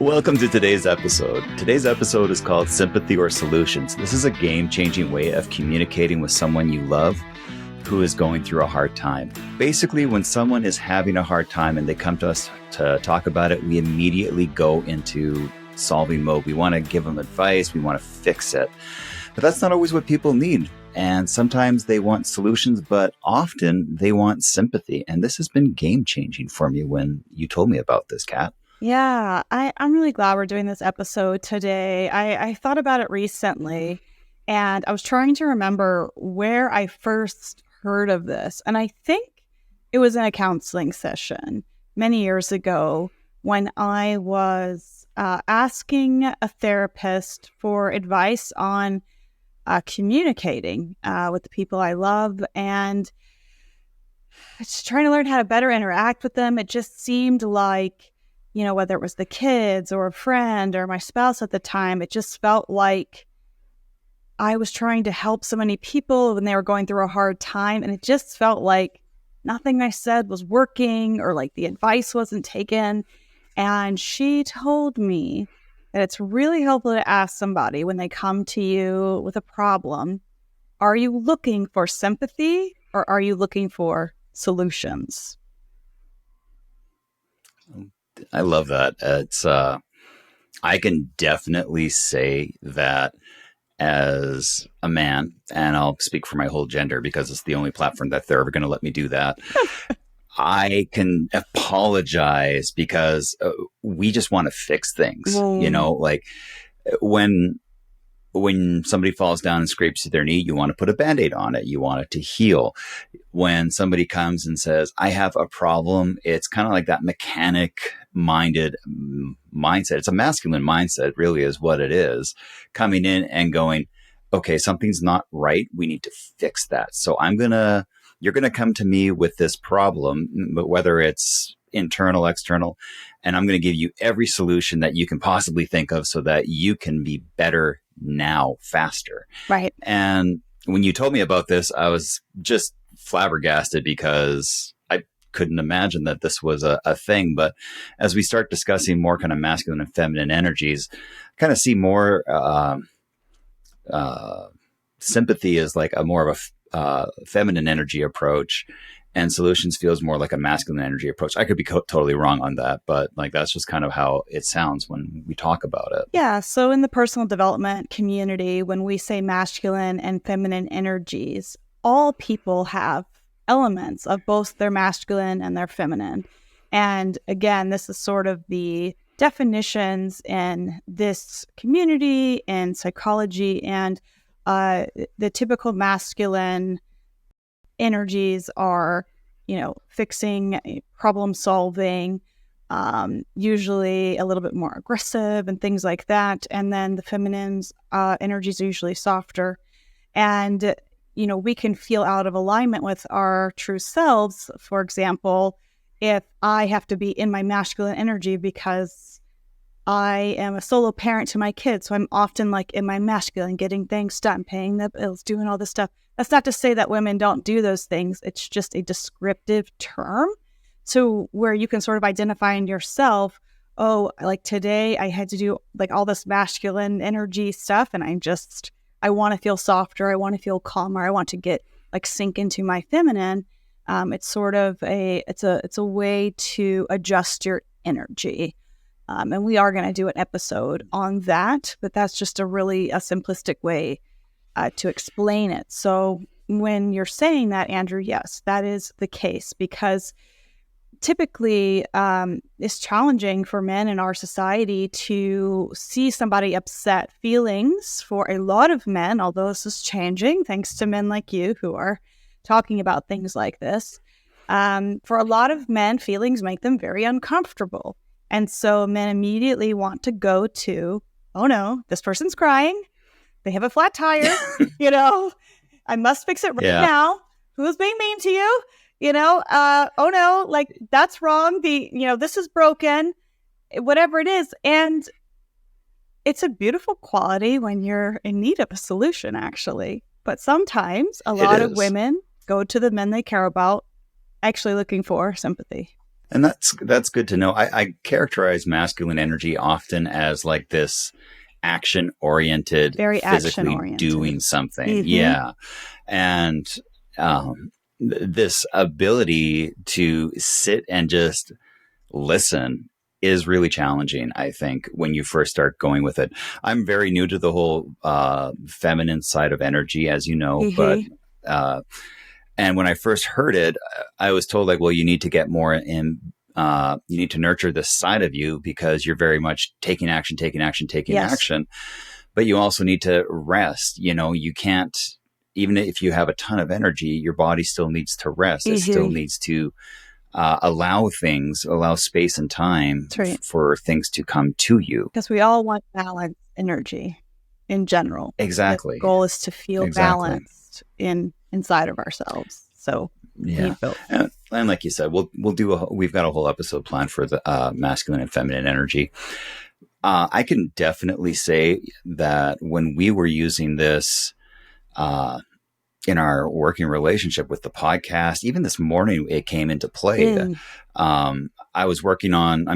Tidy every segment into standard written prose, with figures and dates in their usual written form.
Welcome to today's episode. Today's episode is called Sympathy or Solutions. This is a game-changing way of communicating with someone you love who is going through a hard time. Basically, when someone is having a hard time and they come to us to talk about it, we immediately go into solving mode. We want to give them advice. We want to fix it. But that's not always what people need. And sometimes they want solutions, but often they want sympathy. And this has been game-changing for me when you told me about this, Kat. Yeah, I'm really glad we're doing this episode today. I thought about it recently, and I was trying to remember where I first heard of this. And I think it was in a counseling session many years ago when I was asking a therapist for advice on communicating with the people I love and just trying to learn how to better interact with them. It just seemed like, whether it was the kids or a friend or my spouse at the time, it just felt like I was trying to help so many people when they were going through a hard time. And it just felt like nothing I said was working or like the advice wasn't taken. And she told me that it's really helpful to ask somebody when they come to you with a problem, are you looking for sympathy or are you looking for solutions? I love that. I can definitely say that as a man, and I'll speak for my whole gender because it's the only platform that they're ever going to let me do that. I can apologize because we just want to fix things, like when somebody falls down and scrapes their knee, you want to put a Band-Aid on it. You want it to heal. When somebody comes and says, I have a problem, it's kind of like that mechanic-minded mindset. It's a masculine mindset, really is what it is, coming in and going, okay, something's not right. We need to fix that. So you're going to come to me with this problem, but whether it's internal, external, and I'm going to give you every solution that you can possibly think of so that you can be better now, faster. Right. And when you told me about this, I was just flabbergasted because I couldn't imagine that this was a thing. But as we start discussing more kind of masculine and feminine energies, I kind of see more sympathy as like a more of a feminine energy approach, and solutions feels more like a masculine energy approach. I could be totally wrong on that, but like that's just kind of how it sounds when we talk about it. Yeah. So in the personal development community, when we say masculine and feminine energies, all people have elements of both their masculine and their feminine. And again, this is sort of the definitions in this community and psychology, and the typical masculine energies are, fixing, problem solving, usually a little bit more aggressive and things like that. And then the feminine's energies are usually softer. And, we can feel out of alignment with our true selves. For example, if I have to be in my masculine energy because I am a solo parent to my kids, so I'm often like in my masculine, getting things done, paying the bills, doing all this stuff. That's not to say that women don't do those things. It's just a descriptive term. So where you can sort of identify in yourself, oh, like today I had to do like all this masculine energy stuff, and I want to feel softer. I want to feel calmer. I want to get like sink into my feminine. It's sort of it's a way to adjust your energy. And we are going to do an episode on that, but that's just a simplistic way to explain it. So when you're saying that, Andrew, yes, that is the case, because typically it's challenging for men in our society to see somebody upset. Feelings for a lot of men, although this is changing thanks to men like you who are talking about things like this, for a lot of men, feelings make them very uncomfortable. And so men immediately want to go to, oh no, this person's crying. They have a flat tire, I must fix it right now. Who's being mean to you? Oh no, like that's wrong. This is broken, whatever it is. And it's a beautiful quality when you're in need of a solution, actually. But sometimes a lot of women go to the men they care about actually looking for sympathy. And that's good to know. I characterize masculine energy often as like this action oriented, Very action physically oriented. doing something. Mm-hmm. Yeah. And this ability to sit and just listen is really challenging, I think, when you first start going with it. I'm very new to the whole feminine side of energy, as you know, but Mm-hmm. uh, and when I first heard it, I was told like, well, you need to get more in. You need to nurture this side of you because you're very much taking action, taking action, taking Yes. action. But you also need to rest. You know, you can't, even if you have a ton of energy, your body still needs to rest. It still Mm-hmm. needs to allow space and time That's right. for things to come to you. Because we all want balanced energy in general. The Exactly. goal is to feel Exactly. balanced inside of ourselves. So we Yeah. need both. And like you said, we've got a whole episode planned for the masculine and feminine energy. I can definitely say that when we were using this uh, in our working relationship with the podcast, even this morning it came into play. Mm. I'm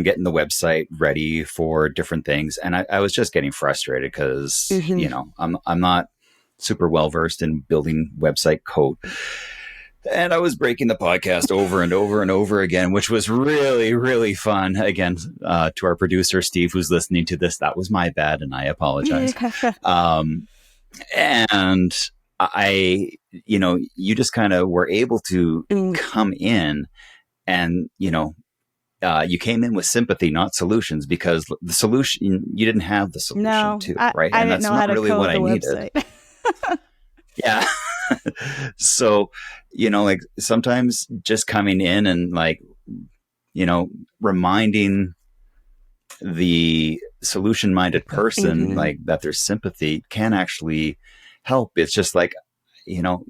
getting the website ready for different things, and I was just getting frustrated because, Mm-hmm. I'm not super well versed in building website code. And I was breaking the podcast over and over and over again, which was really, really fun. Again, to our producer, Steve, who's listening to this, that was my bad, and I apologize. Um, and you just kind of were able to Mm. come in and, you came in with sympathy, not solutions, because the solution, you didn't have the solution No, to, I, right? I And didn't that's know how not to really what code I the needed. website. Yeah. So, like sometimes just coming in and like, you know, reminding the solution minded person Mm-hmm. like that there's sympathy can actually help. It's just like, you know,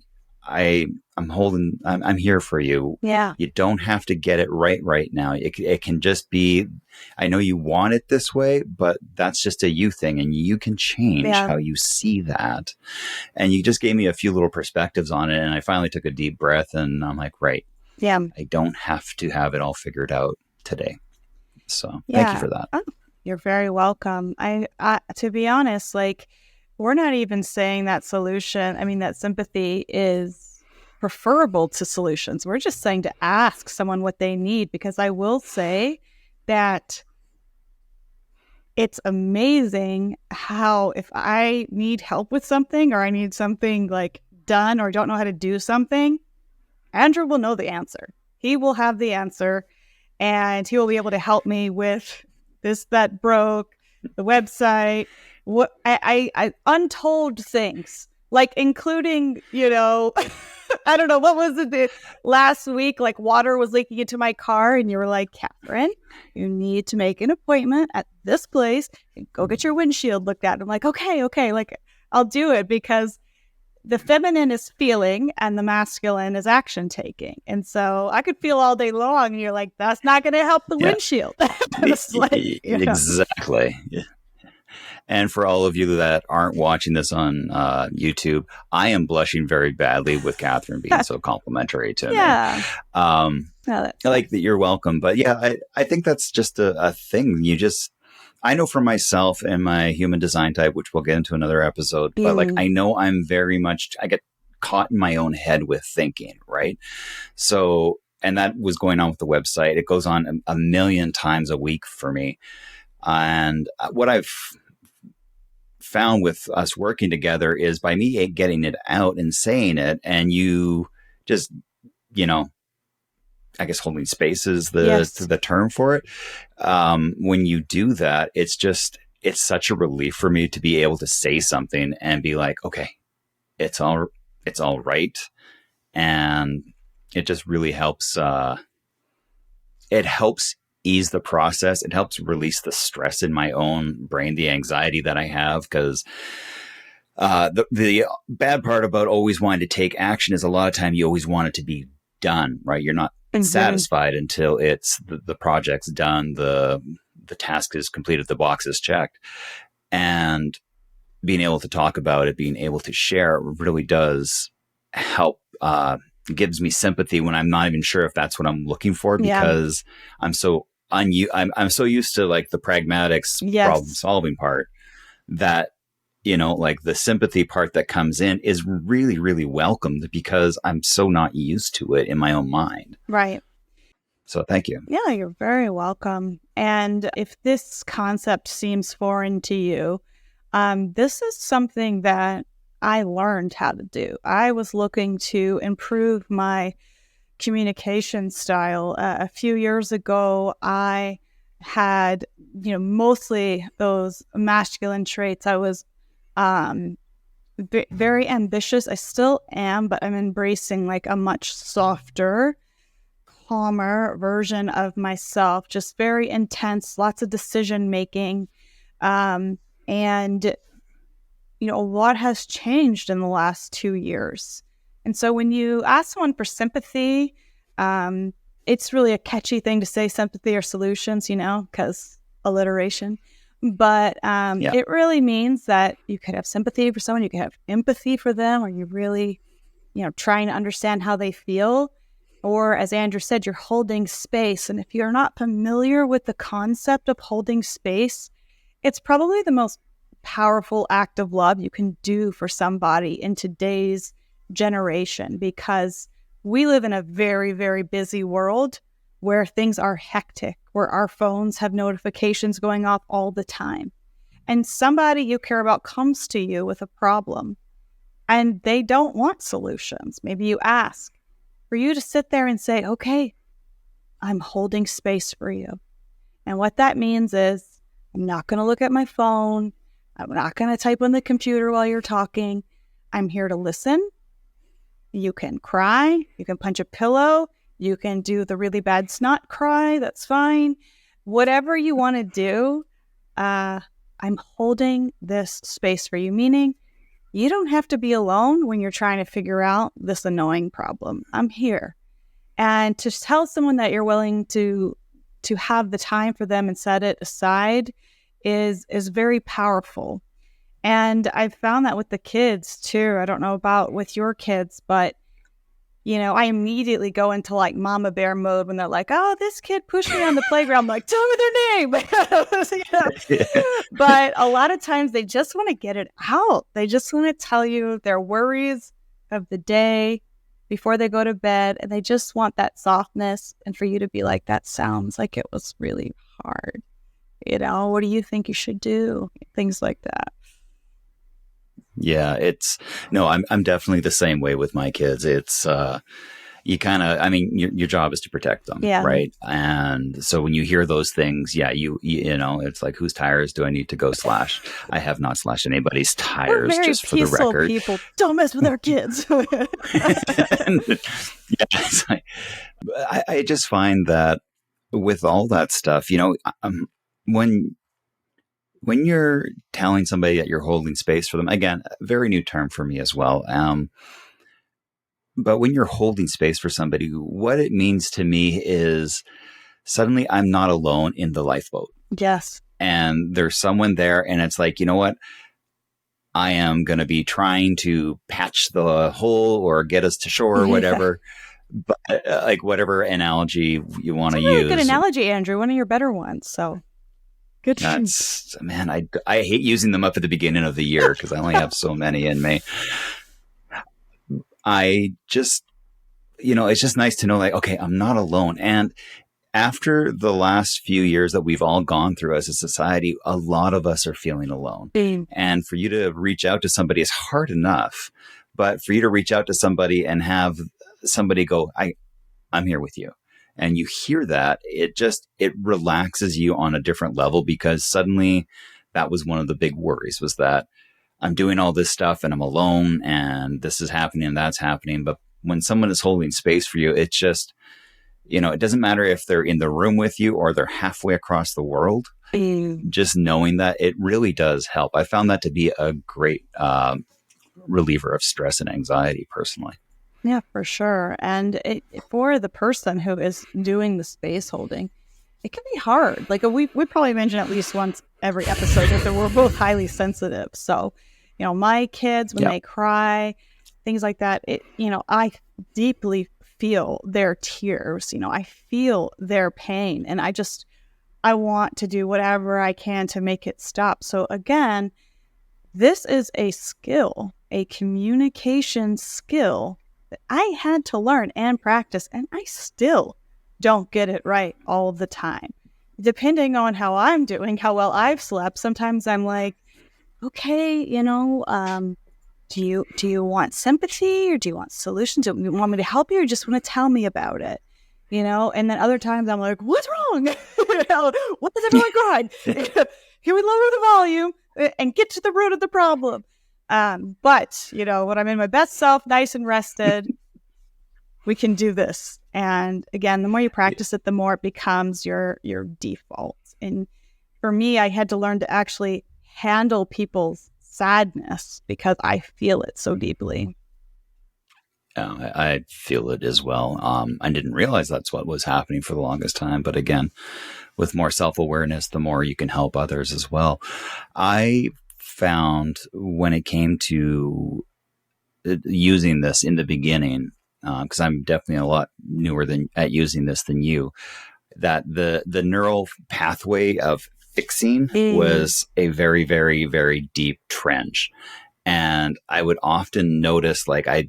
I'm here for you. Yeah. You don't have to get it right now. It can just be, I know you want it this way, but that's just a you thing, and you can change Yeah. how you see that. And you just gave me a few little perspectives on it, and I finally took a deep breath, and I'm like, right, Yeah. I don't have to have it all figured out today. So thank you Yeah. for that. Oh, you're very welcome. To be honest, like, we're not even saying that solution. I mean, that sympathy is preferable to solutions. We're just saying to ask someone what they need, because I will say that it's amazing how, if I need help with something, or I need something like done, or don't know how to do something, Andrew will know the answer. He will have the answer, and he will be able to help me with this that broke, the website, what I untold things, like including, I don't know, what was it last week, like water was leaking into my car, and you were like, Catherine, you need to make an appointment at this place and go get your windshield looked at. I'm like, okay, like I'll do it, because the feminine is feeling and the masculine is action taking. And so I could feel all day long, and you're like, that's not going to help the Yeah, windshield. It's like, exactly. And for all of you that aren't watching this on YouTube, I am blushing very badly with Catherine being so complimentary to me. Yeah. That's Like nice. that, you're welcome. But yeah, I think that's just a thing. I know for myself and my human design type, which we'll get into another episode, but like, Mm. I know I get caught in my own head with thinking, right? So, and that was going on with the website. It goes on a million times a week for me. And what I've found with us working together is by me getting it out and saying it, and you just, you know, I guess holding space is Yes. the term for it. When you do that, it's such a relief for me to be able to say something and be like, okay, it's all right, and it just really helps. It helps ease the process. It helps release the stress in my own brain, the anxiety that I have, because the bad part about always wanting to take action is a lot of time you always want it to be done, right? You're not Mm-hmm. satisfied until it's the project's done, the task is completed, the box is checked, and being able to talk about it, being able to share, really does help gives me sympathy when I'm not even sure if that's what I'm looking for, Yeah. because I'm so I'm so used to like the pragmatics problem Yes. solving part, that like the sympathy part that comes in is really, really welcomed, because I'm so not used to it in my own mind. Right. So thank you. Yeah, you're very welcome. And if this concept seems foreign to you, this is something that I learned how to do. I was looking to improve my communication style. A few years ago, I had, mostly those masculine traits. I was um, very ambitious. I still am, but I'm embracing like a much softer, calmer version of myself, just very intense, lots of decision making. And a lot has changed in the last 2 years. And so when you ask someone for sympathy, it's really a catchy thing to say, sympathy or solutions, because alliteration. But Yeah. it really means that you could have sympathy for someone, you could have empathy for them, or you really, trying to understand how they feel. Or as Andrew said, you're holding space. And if you're not familiar with the concept of holding space, it's probably the most powerful act of love you can do for somebody in today's generation, because we live in a very, very busy world where things are hectic, where our phones have notifications going off all the time. And somebody you care about comes to you with a problem and they don't want solutions. Maybe you ask for you to sit there and say, okay, I'm holding space for you. And what that means is I'm not going to look at my phone. I'm not going to type on the computer while you're talking. I'm here to listen. You can cry. You can punch a pillow. You can do the really bad snot cry. That's fine. Whatever you want to do, I'm holding this space for you, meaning you don't have to be alone when you're trying to figure out this annoying problem. I'm here. And to tell someone that you're willing to have the time for them and set it aside is very powerful. And I've found that with the kids too. I don't know about with your kids, but I immediately go into like mama bear mode when they're like, "Oh, this kid pushed me on the playground." I'm like, "Tell me their name." But a lot of times they just want to get it out. They just want to tell you their worries of the day before they go to bed, and they just want that softness, and for you to be like, "That sounds like it was really hard. What do you think you should do?" Things like that. Yeah, I'm definitely the same way with my kids. It's you kind of, I mean, your job is to protect them, Yeah. right? And so when you hear those things, yeah, it's like, whose tires do I need to go slash? I have not slashed anybody's tires. We're very just for the peaceful record. people. Don't mess with our kids. I just find that with all that stuff, when you're telling somebody that you're holding space for them, again, a very new term for me as well. But when you're holding space for somebody, what it means to me is suddenly I'm not alone in the lifeboat. Yes. And there's someone there, and it's like, you know what? I am going to be trying to patch the hole or get us to shore or whatever. But like whatever analogy you want to use. Really good analogy, Andrew. One of your better ones. So good. Man, I hate using them up at the beginning of the year because I only have so many in me. I just, it's just nice to know, like, okay, I'm not alone. And after the last few years that we've all gone through as a society, a lot of us are feeling alone. And for you to reach out to somebody is hard enough, but for you to reach out to somebody and have somebody go, I'm here with you. And you hear that, it relaxes you on a different level, because suddenly that was one of the big worries, was that I'm doing all this stuff and I'm alone and this is happening and that's happening. But when someone is holding space for you, it's just, it doesn't matter if they're in the room with you or they're halfway across the world. Just knowing that, it really does help. I found that to be a great reliever of stress and anxiety personally. Yeah, for sure. And for the person who is doing the space holding, it can be hard. Like we probably mention at least once every episode that we're both highly sensitive. So, my kids, when they cry, things like that, I deeply feel their tears. I feel their pain, and I want to do whatever I can to make it stop. So again, this is a skill, a communication skill that I had to learn and practice, and I still don't get it right all the time. Depending on how I'm doing, how well I've slept, sometimes I'm like, okay, do you want sympathy, or do you want solutions? Do you want me to help you, or just want to tell me about it? And then other times I'm like, what's wrong? What is everyone going? Can we lower the volume and get to the root of the problem? But when I'm in my best self, nice and rested, we can do this. And again, the more you practice it, the more it becomes your default. And for me, I had to learn to actually handle people's sadness because I feel it so deeply. I feel it as well. I didn't realize that's what was happening for the longest time. But again, with more self-awareness, the more you can help others as well. I found when it came to using this in the beginning, because I'm definitely a lot newer at using this than you, that the neural pathway of fixing was a very, very, very deep trench. And I would often notice, like, we'd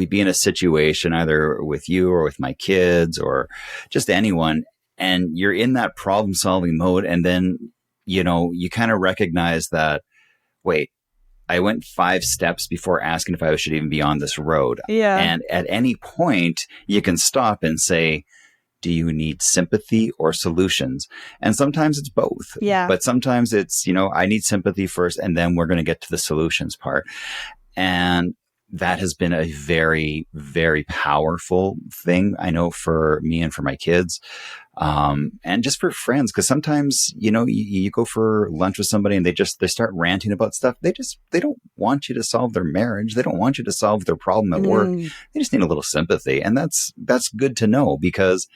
be in a situation either with you or with my kids or just anyone, and you're in that problem solving mode. And then, you kind of recognize that, wait, I went 5 steps before asking if I should even be on this road. Yeah. And at any point you can stop and say, do you need sympathy or solutions? And sometimes it's both. Yeah. But sometimes it's, I need sympathy first, and then we're going to get to the solutions part. And that has been a very, very powerful thing, I know, for me and for my kids, and just for friends. Because sometimes, you go for lunch with somebody and they start ranting about stuff. They don't want you to solve their marriage. They don't want you to solve their problem at work. They just need a little sympathy. And that's good to know, because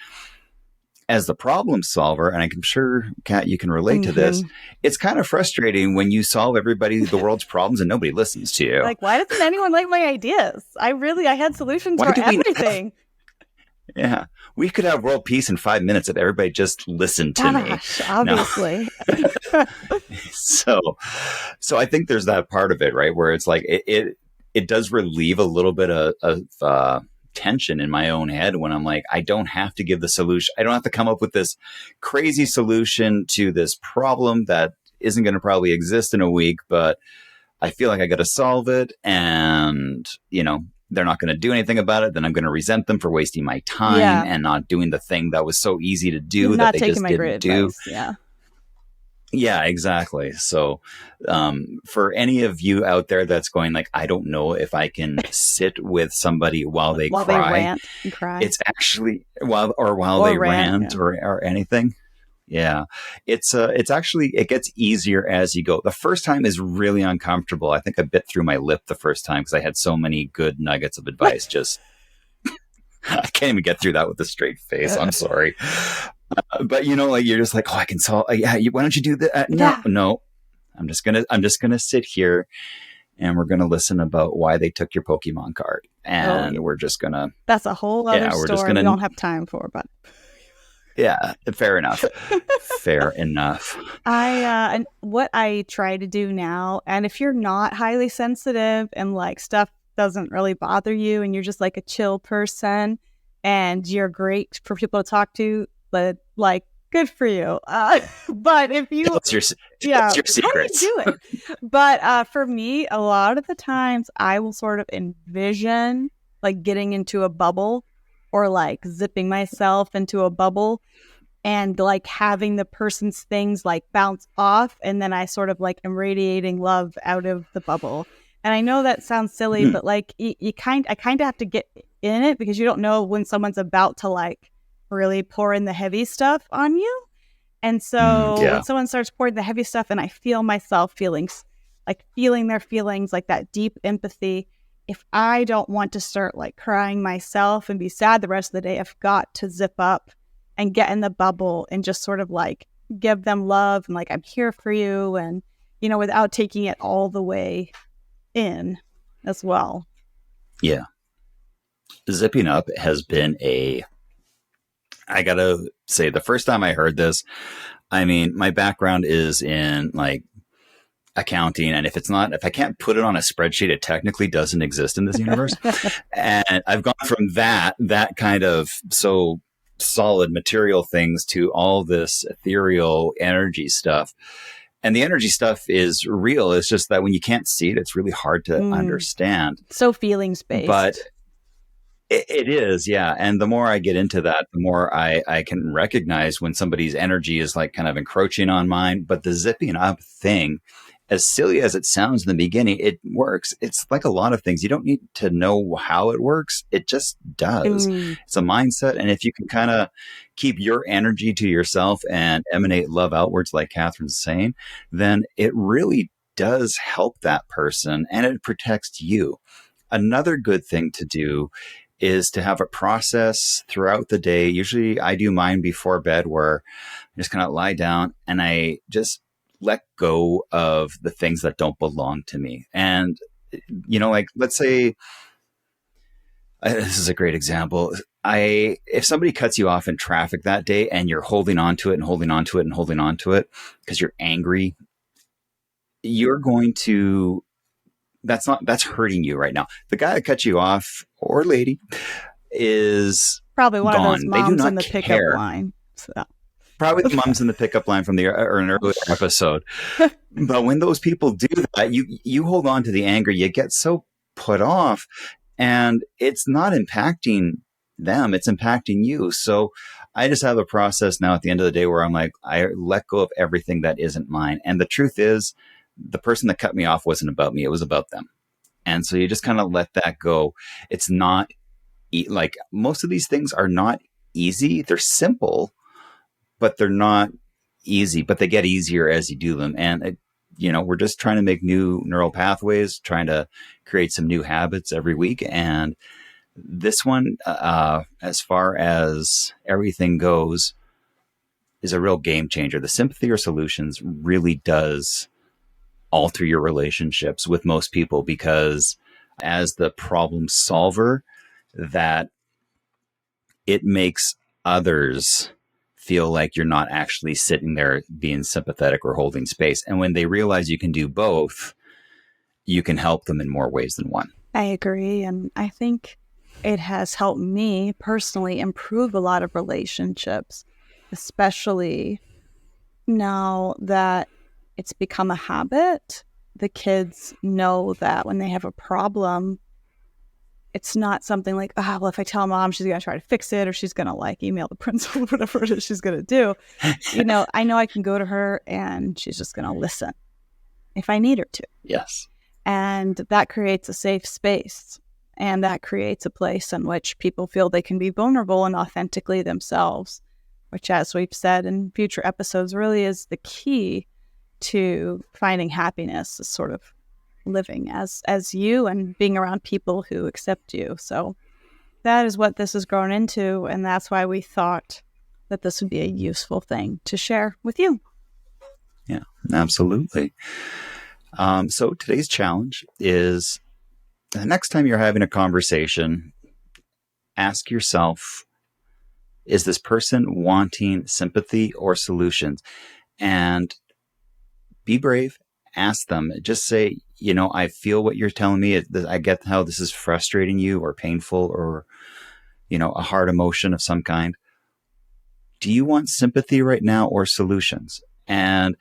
as the problem solver, and I'm sure, Kat, you can relate to this, it's kind of frustrating when you solve the world's problems and nobody listens to you. Like, why doesn't anyone like my ideas? I had solutions for everything. Yeah. We could have world peace in 5 minutes if everybody just listened to me. Obviously. So I think there's that part of it, right? Where it's like, it does relieve a little bit of tension in my own head when I'm like, I don't have to give the solution. I don't have to come up with this crazy solution to this problem that isn't going to probably exist in a week, but I feel like I got to solve it. And, they're not going to do anything about it. Then I'm going to resent them for wasting my time and not doing the thing that was so easy to do that they just didn't do. Yeah. Yeah, exactly. So, for any of you out there that's going like, I don't know if I can sit with somebody while they cry, they rant and cry. It's actually while they rant or anything. Yeah, it's actually, it gets easier as you go. The first time is really uncomfortable. I think I bit through my lip the first time because I had so many good nuggets of advice. Just I can't even get through that with a straight face. I'm sorry. But you're just like, oh, I can solve. Yeah, why don't you do that? No. I'm just gonna sit here, and we're gonna listen about why they took your Pokemon card, and we're just gonna. That's a whole other story. We don't have time for, but. Yeah, fair enough. Fair enough. And what I try to do now, and if you're not highly sensitive and like stuff doesn't really bother you, and you're just like a chill person, and you're great for people to talk to, but like, good for you. But if you, what's your secrets? How do you do it? But for me, a lot of the times I will sort of envision like getting into a bubble, or like zipping myself into a bubble and like having the person's things like bounce off. And then I sort of like am radiating love out of the bubble. And I know that sounds silly, but like I kind of have to get in it, because you don't know when someone's about to like really pour in the heavy stuff on you. And so when someone starts pouring the heavy stuff and I feel myself feeling their feelings, like that deep empathy, if I don't want to start like crying myself and be sad the rest of the day, I've got to zip up and get in the bubble and just sort of like give them love and like, I'm here for you. And, without taking it all the way in. as well. Yeah. Zipping up has been I gotta say, the first time I heard this, I mean, my background is in like accounting. And if I can't put it on a spreadsheet, it technically doesn't exist in this universe. And I've gone from that kind of so solid material things to all this ethereal energy stuff. And the energy stuff is real. It's just that when you can't see it, it's really hard to understand. So feelings But based. it is, yeah. And the more I get into that, the more I can recognize when somebody's energy is like kind of encroaching on mine. But the zipping up thing, as silly as it sounds in the beginning, it works. It's like a lot of things. You don't need to know how it works. It just does. It's a mindset. And if you can kind of keep your energy to yourself and emanate love outwards, like Catherine's saying, then it really does help that person and it protects you. Another good thing to do is to have a process throughout the day. Usually I do mine before bed where I just kind of lie down and I just let go of the things that don't belong to me. And, like, let's say, this is a great example. If somebody cuts you off in traffic that day and you're holding on to it and holding on to it and holding on to it because you're angry, you're going to, that's hurting you right now. The guy that cut you off, or lady, is Probably one of those gone. They do moms in not the pickup care. line. So. Probably the mom's in the pickup line from or an earlier episode. But when those people do that, you hold on to the anger. You get so put off, and it's not impacting them. It's impacting you. So I just have a process now at the end of the day where I'm like, I let go of everything that isn't mine. And the truth is, the person that cut me off wasn't about me. It was about them. And so you just kind of let that go. It's not like most of these things are not easy. They're simple, but they're not easy, but they get easier as you do them. And, we're just trying to make new neural pathways, trying to create some new habits every week. And this one, as far as everything goes, is a real game changer. The sympathy or solutions really does alter your relationships with most people because as the problem solver, that it makes others feel like you're not actually sitting there being sympathetic or holding space. And when they realize you can do both, you can help them in more ways than one. I agree. And I think it has helped me personally improve a lot of relationships, especially now that it's become a habit. The kids know that when they have a problem, it's not something like, well, if I tell mom, she's going to try to fix it or she's going to like email the principal or whatever it is she's going to do. I know I can go to her and she's just going to listen if I need her to. Yes. And that creates a safe space. And that creates a place in which people feel they can be vulnerable and authentically themselves, which, as we've said in future episodes, really is the key to finding happiness, is sort of living as you and being around people who accept you. So that is what this has grown into, and that's why we thought that this would be a useful thing to share with you. Yeah, absolutely. So today's challenge is the next time you're having a conversation, ask yourself, is this person wanting sympathy or solutions? And be brave. Ask them. Just say, I feel what you're telling me. I get how this is frustrating you or painful or, a hard emotion of some kind. Do you want sympathy right now or solutions? And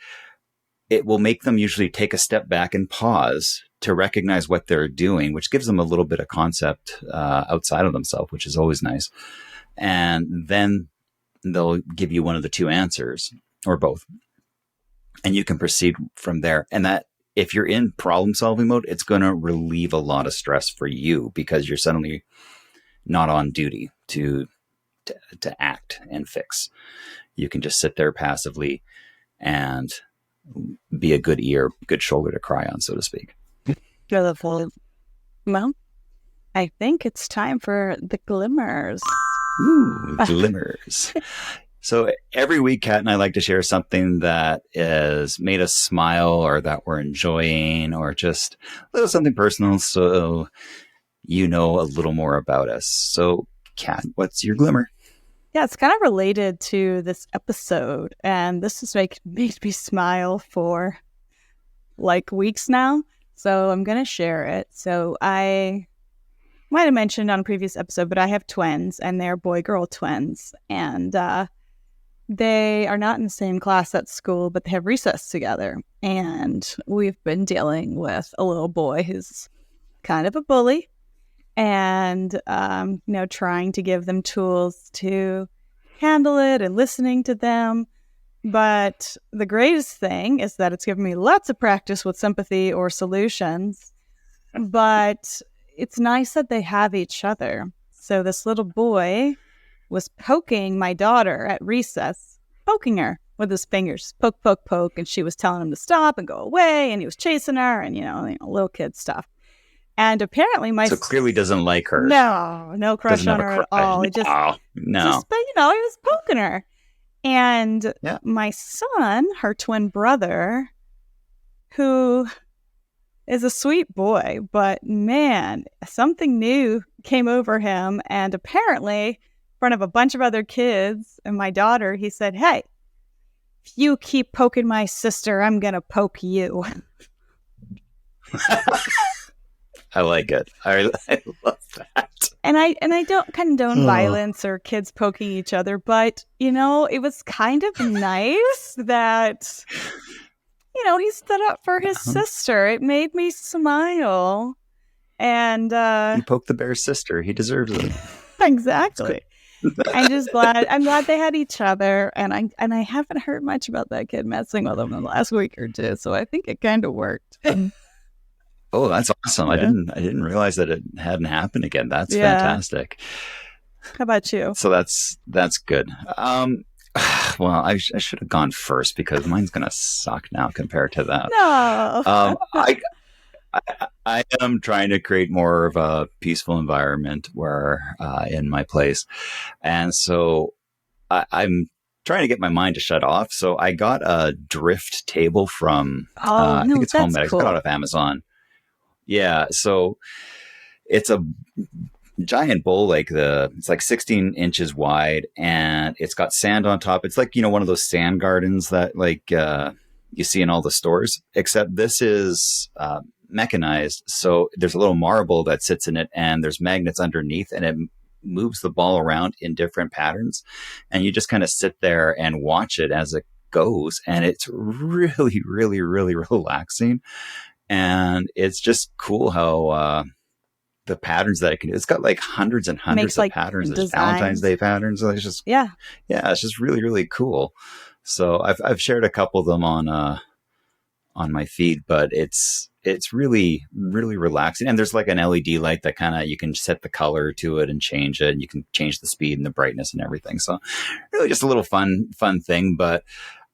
it will make them usually take a step back and pause to recognize what they're doing, which gives them a little bit of concept outside of themselves, which is always nice. And then they'll give you one of the two answers or both. And you can proceed from there. And that if you're in problem solving mode, it's going to relieve a lot of stress for you because you're suddenly not on duty to act and fix. You can just sit there passively and be a good ear, good shoulder to cry on, so to speak. Beautiful. Well, I think it's time for the glimmers. Ooh, glimmers. So every week, Kat and I like to share something that has made us smile or that we're enjoying or just a little something personal so you know a little more about us. So, Kat, what's your glimmer? Yeah, it's kind of related to this episode, and this has made me smile for like weeks now. So I'm going to share it. So I might have mentioned on a previous episode, but I have twins, and they're boy-girl twins, and they are not in the same class at school, but they have recess together. And we've been dealing with a little boy who's kind of a bully, and trying to give them tools to handle it and listening to them. But the greatest thing is that it's given me lots of practice with sympathy or solutions. But it's nice that they have each other. So this little boy was poking my daughter at recess, poking her with his fingers, poke, poke, poke. And she was telling him to stop and go away. And he was chasing her and, little kid stuff. And apparently So clearly doesn't like her. No crush Doesn't on have a her at crush. all. No. But he was poking her. And Yeah. my son, her twin brother, who is a sweet boy, but man, something new came over him. And apparently, in front of a bunch of other kids and my daughter, he said, "Hey, if you keep poking my sister, I'm going to poke you." I like it. I love that. And I don't condone violence or kids poking each other, but it was kind of nice that he stood up for his sister. It made me smile. And you poked the bear's sister. He deserves it. Exactly. I'm glad they had each other, and I haven't heard much about that kid messing with him in the last week or two, so I think it kind of worked. Oh, that's awesome. Yeah. I didn't realize that it hadn't happened again. That's fantastic. How about you? So that's good. Well, I should have gone first because mine's going to suck now compared to that. No. I am trying to create more of a peaceful environment where in my place. And so I'm trying to get my mind to shut off. So I got a drift table from, I think it's Home Ed. Cool. I got it off Amazon. Yeah. So it's a giant bowl, it's like 16 inches wide, and it's got sand on top. It's like, one of those sand gardens that you see in all the stores, except this is mechanized. So there's a little marble that sits in it, and there's magnets underneath, and it moves the ball around in different patterns. And you just kind of sit there and watch it as it goes. And it's really, really, really relaxing. And it's just cool how the patterns that it can do. It's got like hundreds and hundreds of patterns. There's Valentine's Day patterns. So it's just it's just really, really cool. So I've shared a couple of them on my feed, but it's really, really relaxing. And there's like an LED light that you can set the color to it and change it. And you can change the speed and the brightness and everything. So really just a little fun thing. But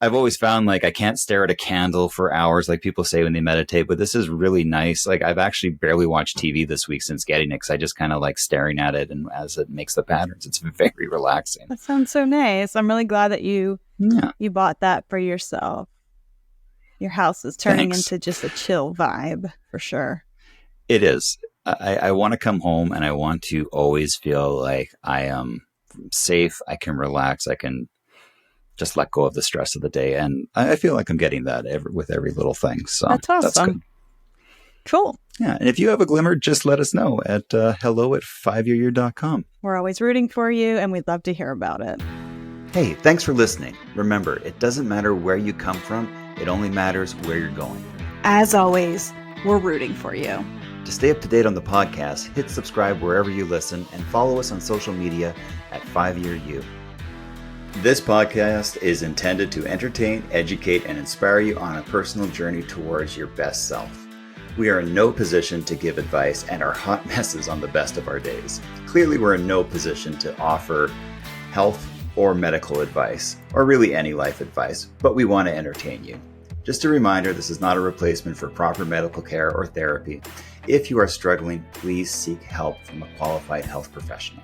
I've always found I can't stare at a candle for hours like people say when they meditate, but this is really nice. I've actually barely watched TV this week since getting it because I just kind of like staring at it, and as it makes the patterns, it's very relaxing. That sounds so nice. I'm really glad that you bought that for yourself. Your house is turning into just a chill vibe for sure. It is. I want to come home and I want to always feel like I am safe. I can relax. I can just let go of the stress of the day. And I feel like I'm getting that with every little thing. So that's awesome. That's good. Cool. Yeah. And if you have a glimmer, just let us know at hello@5yearyear.com. We're always rooting for you, and we'd love to hear about it. Hey, thanks for listening. Remember, it doesn't matter where you come from. It only matters where you're going. As always, we're rooting for you. To stay up to date on the podcast, hit subscribe wherever you listen and follow us on social media at 5yearyou. This podcast is intended to entertain, educate, and inspire you on a personal journey towards your best self. We are in no position to give advice and are hot messes on the best of our days. Clearly, we're in no position to offer health or medical advice, or really any life advice, but we want to entertain you. Just a reminder, this is not a replacement for proper medical care or therapy. If you are struggling, please seek help from a qualified health professional.